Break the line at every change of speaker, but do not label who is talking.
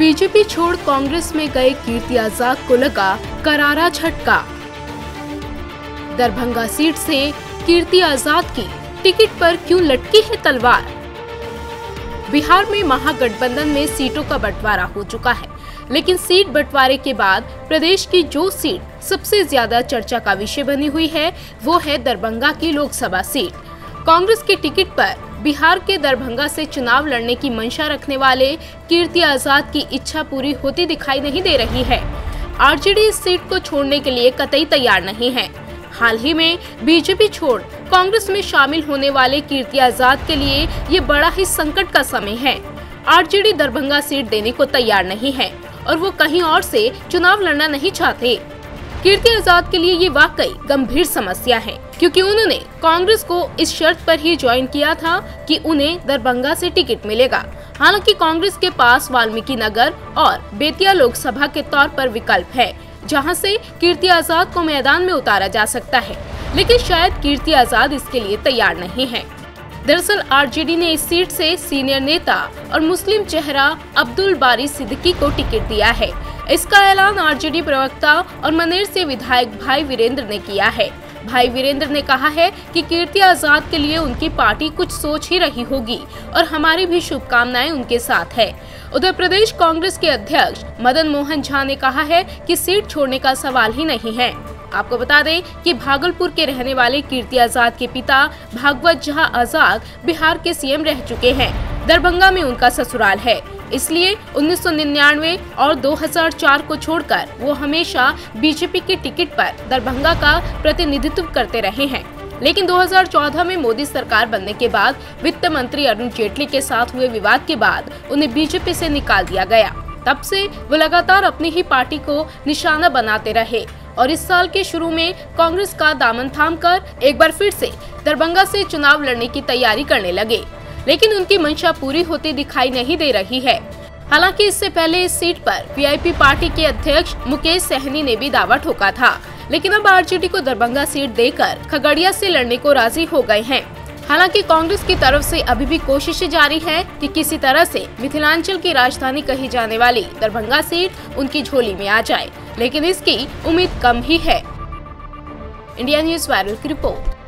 BJP छोड़ कांग्रेस में गए कीर्ति आजाद को लगा करारा झटका। दरभंगा सीट से कीर्ति आजाद की टिकट पर क्यों लटकी है तलवार। बिहार में महागठबंधन में सीटों का बंटवारा हो चुका है, लेकिन सीट बंटवारे के बाद प्रदेश की जो सीट सबसे ज्यादा चर्चा का विषय बनी हुई है वो है दरभंगा की लोकसभा सीट। कांग्रेस की टिकट पर बिहार के दरभंगा से चुनाव लड़ने की मंशा रखने वाले कीर्ति आजाद की इच्छा पूरी होती दिखाई नहीं दे रही है। आरजेडी इस सीट को छोड़ने के लिए कतई तैयार नहीं है। हाल ही में बीजेपी छोड़ कांग्रेस में शामिल होने वाले कीर्ति आजाद के लिए ये बड़ा ही संकट का समय है। आरजेडी दरभंगा सीट देने को तैयार नहीं है और वो कहीं और से चुनाव लड़ना नहीं चाहते। कीर्ति आजाद के लिए ये वाकई गंभीर समस्या है, क्योंकि उन्होंने कांग्रेस को इस शर्त पर ही ज्वाइन किया था कि उन्हें दरभंगा से टिकट मिलेगा। हालांकि कांग्रेस के पास वाल्मीकि नगर और बेतिया लोकसभा के तौर पर विकल्प है, जहां से कीर्ति आजाद को मैदान में उतारा जा सकता है, लेकिन शायद कीर्ति आजाद इसके लिए तैयार नहीं है। दरअसल आरजेडी ने इस सीट से सीनियर नेता और मुस्लिम चेहरा अब्दुल बारी सिद्दीकी को टिकट दिया है। इसका ऐलान आरजेडी प्रवक्ता और मनेर से विधायक भाई वीरेंद्र ने किया है। भाई वीरेंद्र ने कहा है कि कीर्ति आजाद के लिए उनकी पार्टी कुछ सोच ही रही होगी और हमारी भी शुभकामनाएं उनके साथ है। उधर प्रदेश कांग्रेस के अध्यक्ष मदन मोहन झा ने कहा है कि सीट छोड़ने का सवाल ही नहीं है। आपको बता दें कि भागलपुर के रहने वाले कीर्ति आजाद के पिता भागवत झा आजाद बिहार के सीएम रह चुके हैं। दरभंगा में उनका ससुराल है, इसलिए 1999 और 2004 को छोड़कर वो हमेशा बीजेपी की टिकट पर दरभंगा का प्रतिनिधित्व करते रहे हैं। लेकिन 2014 में मोदी सरकार बनने के बाद वित्त मंत्री अरुण जेटली के साथ हुए विवाद के बाद उन्हें बीजेपी से निकाल दिया गया। तब से वो लगातार अपनी ही पार्टी को निशाना बनाते रहे और इस साल के शुरू में कांग्रेस का दामन थामकर एक बार फिर से दरभंगा से चुनाव लड़ने की तैयारी करने लगे, लेकिन उनकी मंशा पूरी होती दिखाई नहीं दे रही है। हालांकि इससे पहले इस सीट पर वीआईपी पार्टी के अध्यक्ष मुकेश सहनी ने भी दावा ठोका था, लेकिन अब आरजेडी को दरभंगा सीट देकर खगड़िया से लड़ने को राजी हो गए हैं। हालांकि कांग्रेस की तरफ से अभी भी कोशिशें जारी है कि किसी तरह से मिथिलांचल की राजधानी कही जाने वाली दरभंगा सीट उनकी झोली में आ जाए, लेकिन इसकी उम्मीद कम ही है। इंडिया न्यूज़ वायरल की रिपोर्ट।